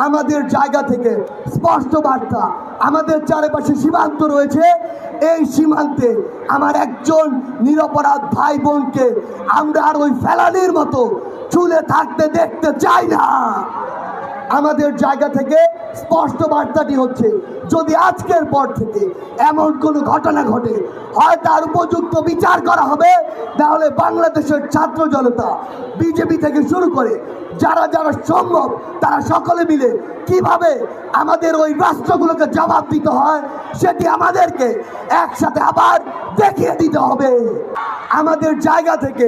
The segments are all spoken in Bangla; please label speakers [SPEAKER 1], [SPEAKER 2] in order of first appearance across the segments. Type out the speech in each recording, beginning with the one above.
[SPEAKER 1] আমাদের জায়গা থেকে স্পষ্ট বার্তা, আমাদের চারপাশে সীমান্ত রয়েছে, এই সীমান্তে আমার একজন নিরপরাধ ভাই বোনকে আমরা আর ওই ফেলানির মতো চুলে থাকতে দেখতে চাই না। আমাদের জায়গা থেকে স্পষ্ট বার্তাটি হচ্ছে, যদি আজকের পর থেকে এমন কোনো ঘটনা ঘটে হয় তার উপযুক্ত বিচার করা হবে, তাহলে বাংলাদেশের ছাত্র জনতা বিজেপি থেকে শুরু করে যারা যারা সম্ভব তারা সকলে মিলে কিভাবে আমাদের ওই রাষ্ট্রগুলোকে জবাব দিতে হয় সেটি আমাদেরকে একসাথে আবার দেখিয়ে দিতে হবে। আমাদের জায়গা থেকে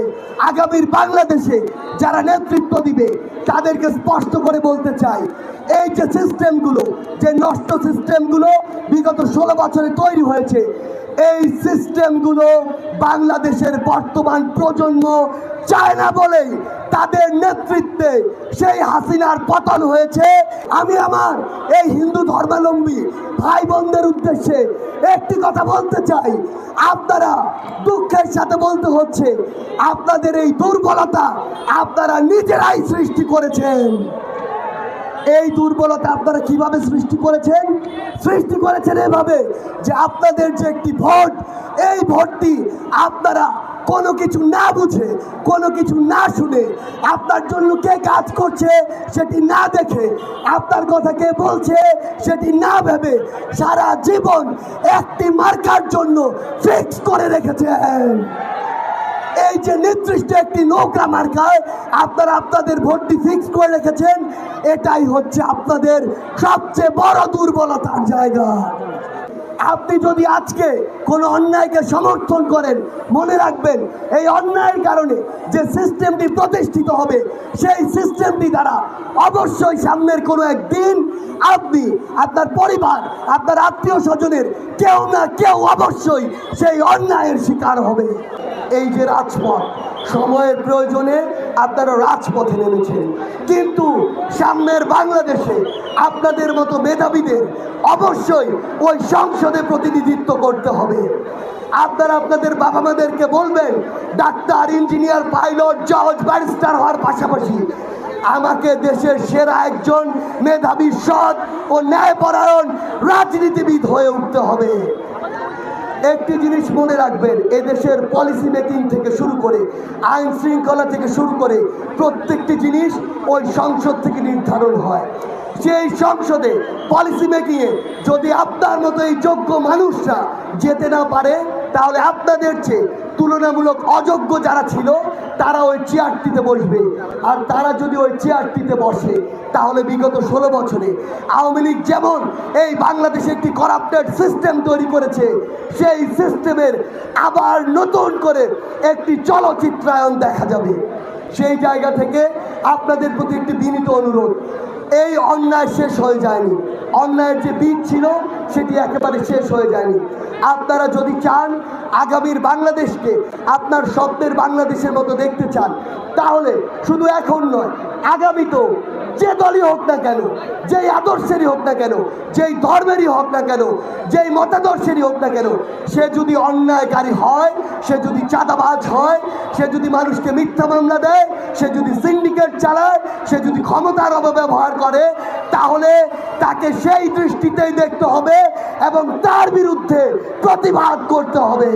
[SPEAKER 1] আগামীর বাংলাদেশে যারা নেতৃত্ব দিবে তাদেরকে স্পষ্ট করে বলতে চাই, এই যে সিস্টেমগুলো, যে নষ্ট সিস্টেমগুলো বিগত 16 বছরে তৈরি হয়েছে, এই সিস্টেমগুলো বাংলাদেশের বর্তমান প্রজন্ম চায় না বলেই তাদের নেতৃত্বে সেই হাসিনার পতন হয়েছে। আমি আমার এই হিন্দু ধর্মাবলম্বী ভাই বোনদের উদ্দেশ্যে একটি কথা বলতে চাই, আপনারা দুঃখের সাথে বলতে হচ্ছে, আপনাদের এই দুর্বলতা আপনারা নিজেরাই সৃষ্টি করেছেন। এই দুর্বলতা আপনারা কিভাবে সৃষ্টি করেছেন? সৃষ্টি করেছেন এভাবে যে আপনাদের যে একটি ভোট, এই ভোটটি আপনারা কোনো কিছু না বুঝে, কোনো কিছু না শুনে, আপনার জন্য কে কাজ করছে সেটি না দেখে, আপনার কথা কে বলছে সেটি না ভেবে সারা জীবন একটি মার্কার জন্য ফিক্স করে রেখেছেন। এই যে নির্দিষ্ট একটি নৌকা মার্কায় আপনারা আপনাদের ভোটটি ফিক্স করে রেখেছেন, এটাই হচ্ছে আপনাদের সবচেয়ে বড় দুর্বলতার জায়গা। আপনি যদি আজকে কোনো অন্যায়কে সমর্থন করেন, মনে রাখবেন এই অন্যায়ের কারণে যে সিস্টেমটি প্রতিষ্ঠিত হবে, সেই সিস্টেমটি দ্বারা অবশ্যই সামনের কোনো একদিন আপনি, আপনার পরিবার, আপনার আত্মীয় স্বজনের কেউ না কেউ অবশ্যই সেই অন্যায়ের শিকার হবে। এই যে রাজপথ, সময়ের প্রয়োজনে আপনারা রাজপথে নেমেছেন, কিন্তু সামনের বাংলাদেশে আপনাদের মতো মেধাবীদের অবশ্যই ওই সংসদে প্রতিনিধিত্ব করতে হবে। আপনারা আপনাদের বাবা মাদেরকে বলবেন, ডাক্তার, ইঞ্জিনিয়ার, পাইলট, জজ, ব্যারিস্টার হওয়ার পাশাপাশি আমাকে দেশের সেরা একজন মেধাবী, সৎ ও ন্যায়পরায়ণ রাজনীতিবিদ হয়ে উঠতে হবে। একটি জিনিস মনে রাখবেন, এদেশের পলিসি মেকিং থেকে শুরু করে আইন শৃঙ্খলা থেকে শুরু করে প্রত্যেকটি জিনিস ওই সংসদ থেকে নির্ধারণ হয়। সেই সংসদে পলিসি মেকিংয়ে যদি আপনার মতো এই যোগ্য মানুষরা যেতে না পারে, তাহলে আপনাদের চেয়ে তুলনামূলক অযোগ্য যারা ছিল তারা ওই চেয়ারটিতে বসবে। আর তারা যদি ওই চেয়ারটিতে বসে, তাহলে বিগত 16 বছরে আওয়ামী লীগ যেমন এই বাংলাদেশে একটি করাপ্টেড সিস্টেম তৈরি করেছে, সেই সিস্টেমের আবার নতুন করে একটি চলচ্চিত্রায়ন দেখা যাবে। সেই জায়গা থেকে আপনাদের প্রতি একটি বিনীত অনুরোধ, এই অন্যায় শেষ হয়ে যায়নি, অন্যায়ের যে বীজ ছিল সেটি একেবারে শেষ হয়ে যায়নি। আপনারা যদি চান আগামীর বাংলাদেশকে আপনার স্বপ্নের বাংলাদেশের মতো দেখতে চান, তাহলে শুধু এখন নয়, আগামীতেও যে দলই হোক না কেন, যেই আদর্শেরই হোক না কেন, যেই ধর্মেরই হোক না কেন, যেই মতাদর্শেরই হোক না কেন, সে যদি অন্যায়কারী হয়, সে যদি চাঁদাবাজ হয়, সে যদি মানুষকে মিথ্যা মামলা দেয়, সে যদি সিন্ডিকেট চালায়, সে যদি ক্ষমতার অপব্যবহার করে, তাহলে তাকে সেই দৃষ্টিতেই দেখতে হবে এবং তার বিরুদ্ধে প্রতিবাদ করতে হবে।